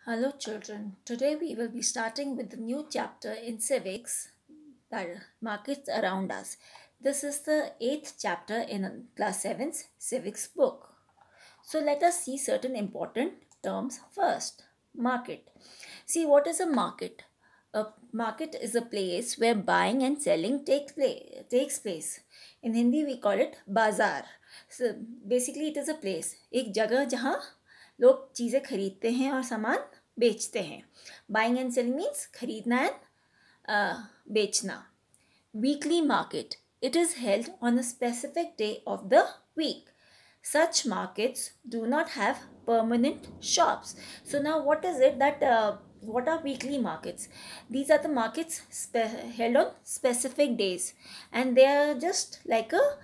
Hello, children. Today we will be starting with the new chapter in civics, that markets around us. This is the eighth chapter in class 7's civics book. So let us see certain important terms first. Market. See, what is a market? A market is a place where buying and selling takes place. In Hindi we call it bazaar. So basically it is a place, एक जगह जहाँ लोग चीज़ें खरीदते हैं और सामान बेचते हैं. Buying and selling means खरीदना and बेचना. Weekly market. It is held on a specific day of the week. Such markets do not have permanent shops. So now what is it that what are weekly markets? These are the markets held on specific days, and they are just like a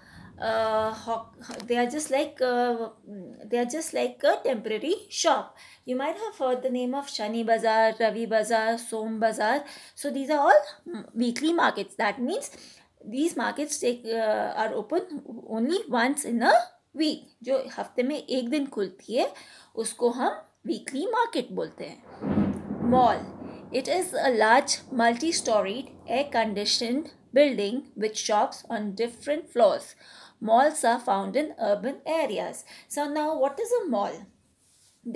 they are just like a temporary shop. You might have heard the name of Shani Bazaar, Ravi Bazaar, Som Bazaar. So these are all weekly markets. That means these markets are open only once in a week. जो हफ्ते में एक दिन खुलती है उसको हम weekly market बोलते हैं. Mall. It is a large multi storeyed air conditioned building with shops on different floors. Malls are found in urban areas. So now what is a mall?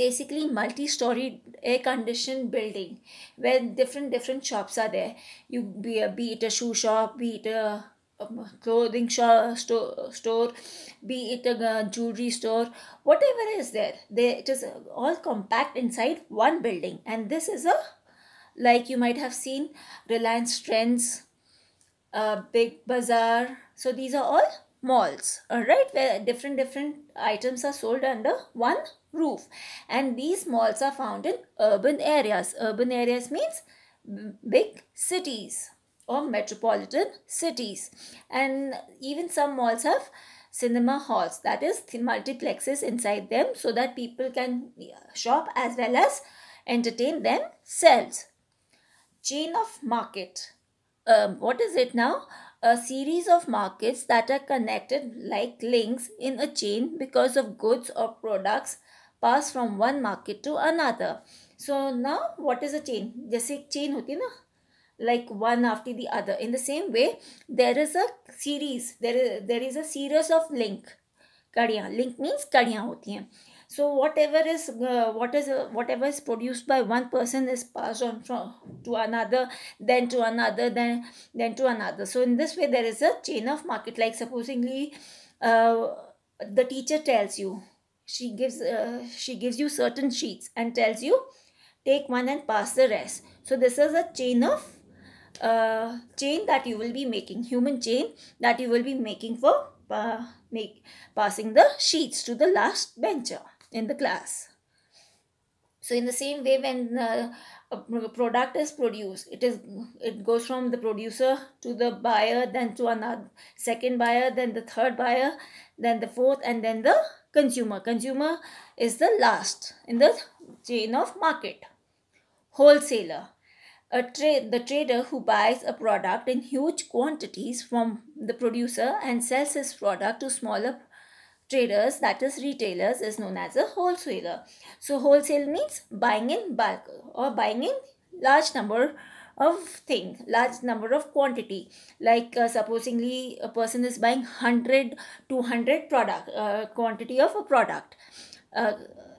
Basically multi-storied air-conditioned building where different shops are there. You be it a shoe shop, be it a clothing store, be it a jewelry store, whatever is there. It is all compact inside one building, and this is a, like you might have seen, Reliance Trends, Big Bazaar. So these are all malls, all right, where different items are sold under one roof. And these malls are found in urban areas. Urban areas means big cities or metropolitan cities. And even some malls have cinema halls, that is multiplexes inside them, so that people can shop as well as entertain themselves. Chain of market. What is it now? A series of markets that are connected like links in a chain because of goods or products pass from one market to another. So now what is a chain? जैसे एक chain होती है ना, like one after the other. In the same way, there is a series. There is a series of link. कड़ियाँ. Link means कड़ियाँ होती हैं. So whatever is produced by one person is passed on to another, then to another, then to another. So in this way there is a chain of market. Like supposingly the teacher tells you, she gives you certain sheets and tells you take one and pass the rest. So this is a chain that you will be making, human chain that you will be making for passing the sheets to the last bencher in the class. So in the same way, when a product is produced, it goes from the producer to the buyer, then to another second buyer, then the third buyer, then the fourth, and then the consumer. Consumer is the last in the chain of market. Wholesaler. The trader who buys a product in huge quantities from the producer and sells his product to smaller traders, that is retailers, is known as a wholesaler. So wholesale means buying in bulk or buying in large number of things, large number of quantity. Like supposingly a person is buying 100 200 product quantity of a product.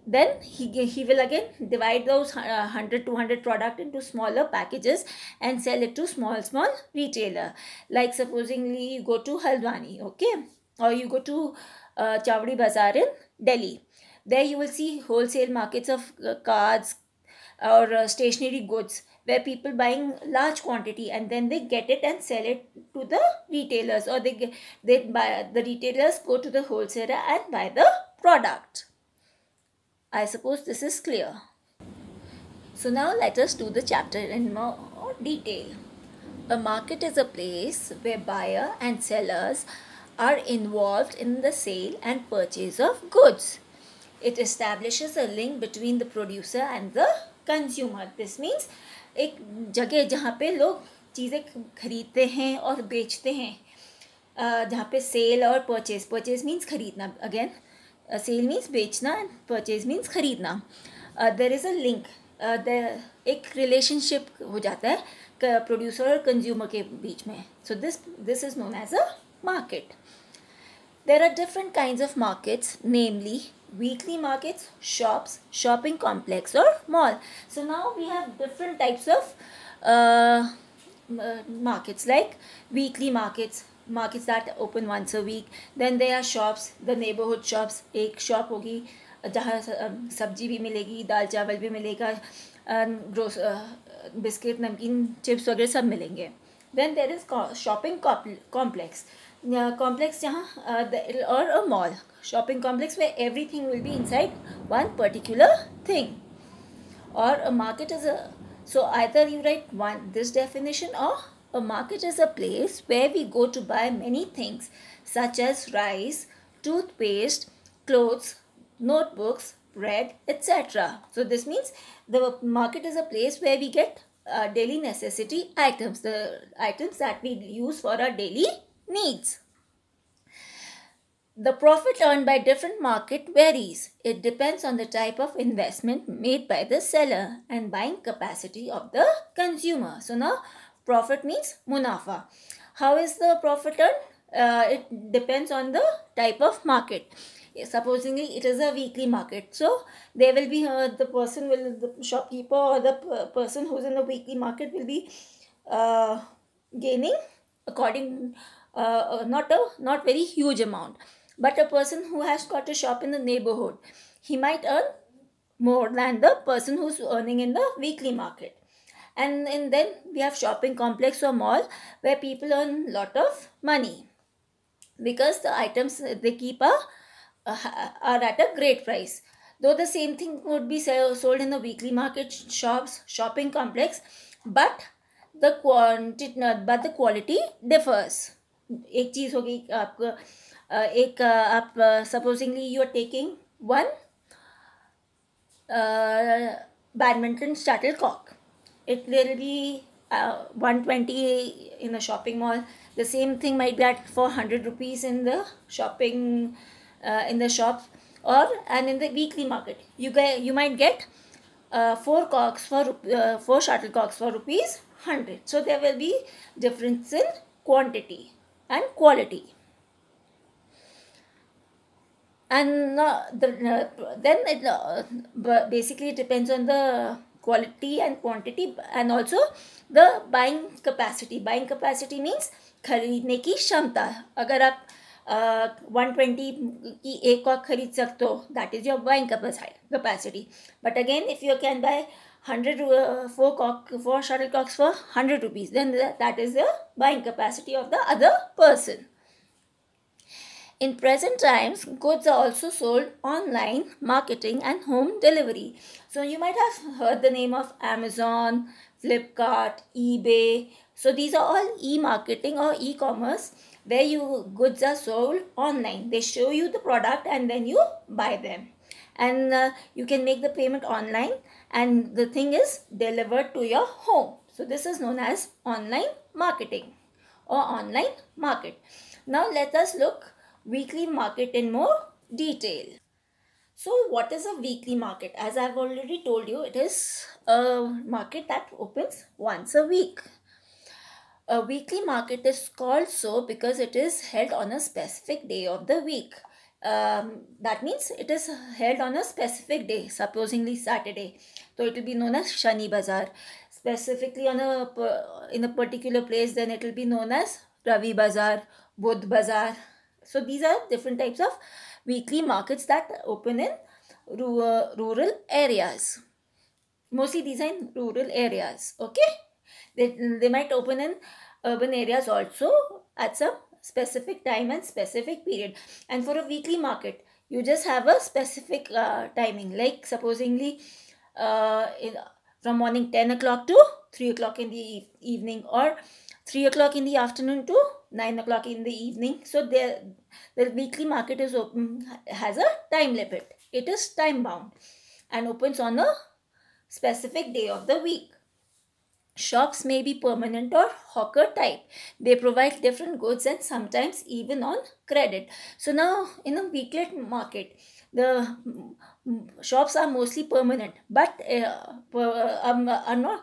Then he will again divide those 100 200 product into smaller packages and sell it to small retailer. Like supposingly you go to Haldwani, okay, or you go to Chawdi Bazaar in Delhi. There you will see wholesale markets of cards or stationery goods where people buying large quantity and then they get it and sell it to the retailers, or the retailers go to the wholesaler and buy the product. I suppose this is clear. So now let us do the chapter in more detail. A market is a place where buyer and sellers are involved in the sale and purchase of goods. It establishes a link between the producer and the consumer. This means एक जगह जहाँ पे लोग चीज़ें खरीदते हैं और बेचते हैं, जहाँ पे सेल और परचेज मीन्स खरीदना. अगेन सेल मीन्स बेचना and purchase means खरीदना. There is a link एक रिलेशनशिप हो जाता है प्रोड्यूसर और कंज्यूमर के बीच में. So this is known as a market. There are different kinds of markets, namely weekly markets, shops, shopping complex, or mall. So now we have different types of markets, like weekly markets, markets that open once a week. Then there are shops, the neighborhood shops. एक shop होगी जहाँ सब्जी भी मिलेगी, दाल चावल भी मिलेगा, biscuit नमकीन चिप्स वगैरह सब मिलेंगे. Then there is shopping complex. Complex or a mall, shopping complex where everything will be inside one particular thing. Or a market is so either you write this definition, or a market is a place where we go to buy many things such as rice, toothpaste, clothes, notebooks, bread, etc. So this means the market is a place where we get daily necessity items, the items that we use for our daily needs. The profit earned by different market varies. It depends on the type of investment made by the seller and buying capacity of the consumer. So now profit means munafa. How is the profit earned? It depends on the type of market. Supposingly it is a weekly market, so there will be the shopkeeper or the person who's in the weekly market will be gaining according not very huge amount. But a person who has got a shop in the neighborhood, he might earn more than the person who's earning in the weekly market. And then we have shopping complex or mall where people earn lot of money because the items they keep are at a great price. Though the same thing would be sold in the weekly market, shops, shopping complex, but the quality differs. एक चीज़ होगी आपको एक आप supposingly you are taking one badminton shuttlecock. It will be 120 in a shopping mall. The same thing might be at 400 rupees in the shopping in the shops, and in the weekly market you might get four shuttlecocks for rupees 100. So there will be difference in quantity and quality. And then it basically depends on the quality and quantity, and also the buying capacity. Buying capacity means खरीदने की क्षमता. अगर आप 120 की एक Kock खरीद सकते हो, that is your buying capacity. But again, if you can buy 4 shuttlecocks for 100 rupees, then that is the buying capacity of the other person. In present times, goods are also sold online, marketing, and home delivery. So you might have heard the name of Amazon, Flipkart, eBay. So these are all e-marketing or e-commerce where goods are sold online. They show you the product and then you buy them. And you can make the payment online and the thing is delivered to your home. So this is known as online marketing or online market. Now let us look weekly market in more detail. So what is a weekly market? As I've already told you, it is a market that opens once a week. A weekly market is called so because it is held on a specific day of the week. That means it is held on a specific day, supposingly Saturday. So it will be known as Shani Bazaar. Specifically in a particular place, then it will be known as Ravi Bazaar, Budh Bazaar. So these are different types of weekly markets that open in rural areas. Mostly these are in rural areas. Okay, they might open in urban areas also at some specific time and specific period. And for a weekly market, you just have a specific timing, like supposingly from morning 10 o'clock to 3 o'clock in the evening, or 3 o'clock in the afternoon to 9 o'clock in the evening. So the weekly market is open, has a time limit. It is time bound and opens on a specific day of the week. Shops may be permanent or hawker type. They provide different goods and sometimes even on credit. So now in a weekly market, The shops are mostly permanent, but are not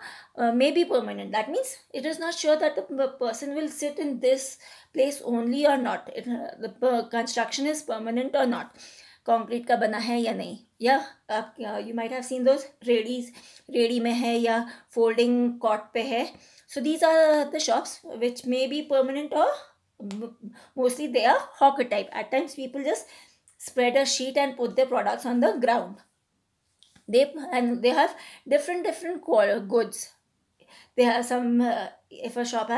maybe permanent. That means it is not sure that the person will sit in this place only or not. The construction is permanent or not. Concrete का बना है या नहीं, या आप you might have seen those ready में है या folding cot पे है. So these are the shops which may be permanent, or mostly they are hawker type. At times people just spread a sheet and put their products on the ground. They have different goods. They have some if a shop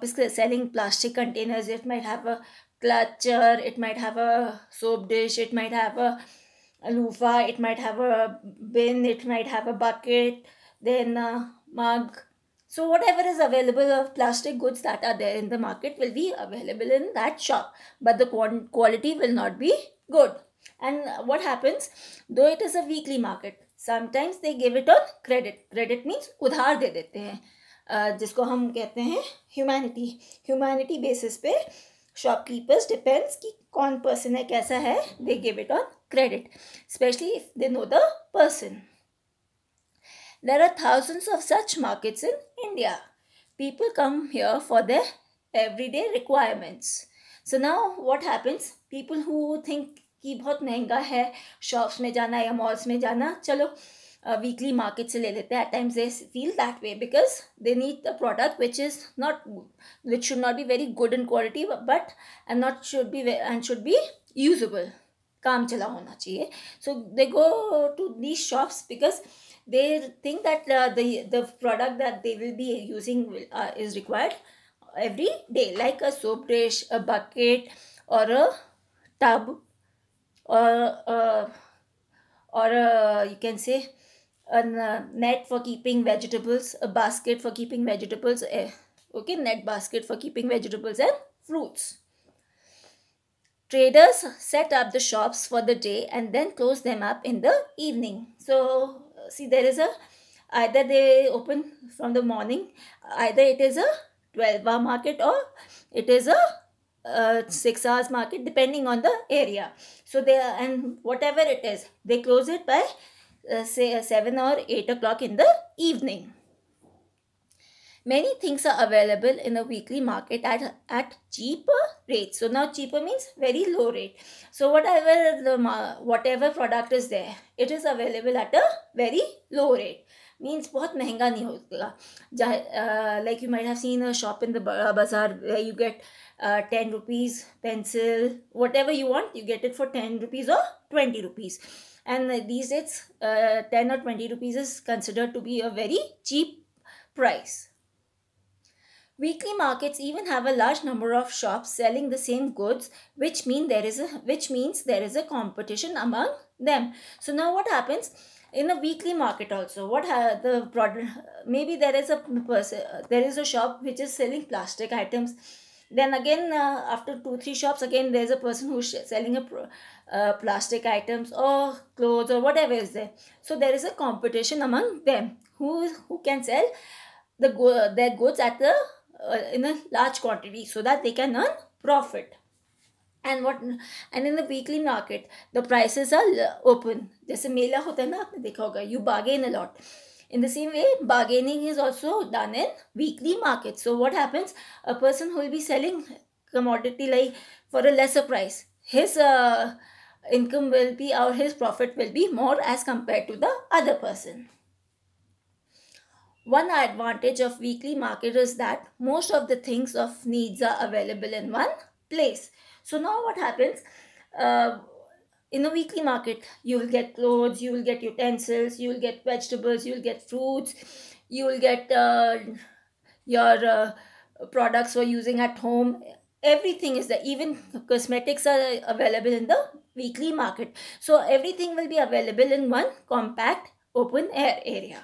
is selling plastic containers, it might have a clutcher, it might have a soap dish, it might have a loofah, it might have a bin, it might have a bucket, then a mug. So whatever is available of plastic goods that are there in the market will be available in that shop, but the quality will not be good. And what happens, though it is a weekly market, sometimes they give it on credit. Credit means उधार दे देते हैं, जिसको हम कहते हैं humanity basis पे shopkeepers depends कि कौन पर्सन है, कैसा है, they give it on credit, specially if they know the person. There are thousands of such markets in India. People come here for their everyday requirements. So now what happens? People who think कि बहुत महंगा है shops में जाना या malls में जाना, चलो वीकली मार्केट से ले लेते हैं. At times they feel that way because they need a product which should not be very good in quality, but should be usable. काम चला होना चाहिए. So they go to these shops because they think that the product that they will be using is required every day, like a soap dish, a bucket, or a tub, or you can say a net for keeping vegetables, a basket for keeping vegetables, net basket for keeping vegetables and fruits. Traders set up the shops for the day and then close them up in the evening. So see, there is either they open from the morning, either it is a 12-hour market or it is a 6 hours market, depending on the area. So and whatever it is, they close it by say 7 or 8 o'clock in the evening. Many things are available in a weekly market at cheaper rates. So now cheaper means very low rate. So whatever product is there, it is available at a very low rate. Means बहुत महंगा नहीं होगा. Like you might have seen a shop in the bazaar where you get 10 rupees pencil, whatever you want, you get it for 10 rupees or 20 rupees. And these days 10 or 20 rupees is considered to be a very cheap price. Weekly markets even have a large number of shops selling the same goods, which means there is a competition among them. So now what happens in a weekly market also? The product, maybe there is a shop which is selling plastic items. Then again, after 2-3 shops, again there is a person who's selling plastic items or clothes or whatever is there. So there is a competition among them who can sell their goods at in a large quantity so that they can earn profit. And in the weekly market, the prices are open. जैसे मेला होता है ना, आपने देखा होगा, you bargain a lot. In the same way, bargaining is also done in weekly markets. So what happens? A person who will be selling commodity like for a lesser price, his income will be, or his profit will be more as compared to the other person. One advantage of weekly market is that most of the things of needs are available in one place. So now what happens? In a weekly market, you will get clothes, you will get utensils, you will get vegetables, you will get fruits, you will get your products for using at home. Everything is there. Even cosmetics are available in the weekly market. So everything will be available in one compact open air area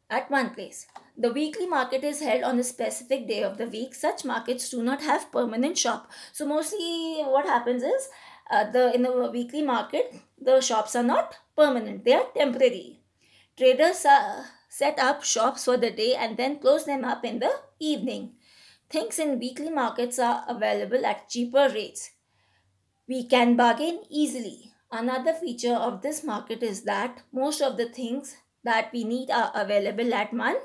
at one place. The weekly market is held on a specific day of the week. Such markets do not have permanent shop. So mostly what happens is in the weekly market, the shops are not permanent. They are temporary. Traders set up shops for the day and then close them up in the evening. Things in weekly markets are available at cheaper rates. We can bargain easily. Another feature of this market is that most of the things that we need are available at one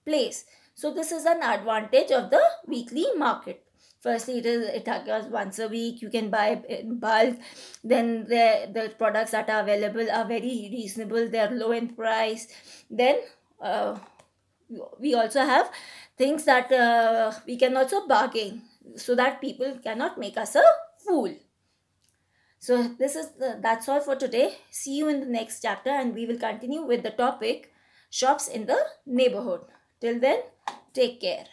place. So this is an advantage of the weekly market. Firstly, it occurs once a week. You can buy in bulk. Then the products that are available are very reasonable. They are low in price. Then uh, we also have things that we can also bargain, so that people cannot make us a fool. So that's all for today. See you in the next chapter, and we will continue with the topic shops in the neighborhood. Till then, take care.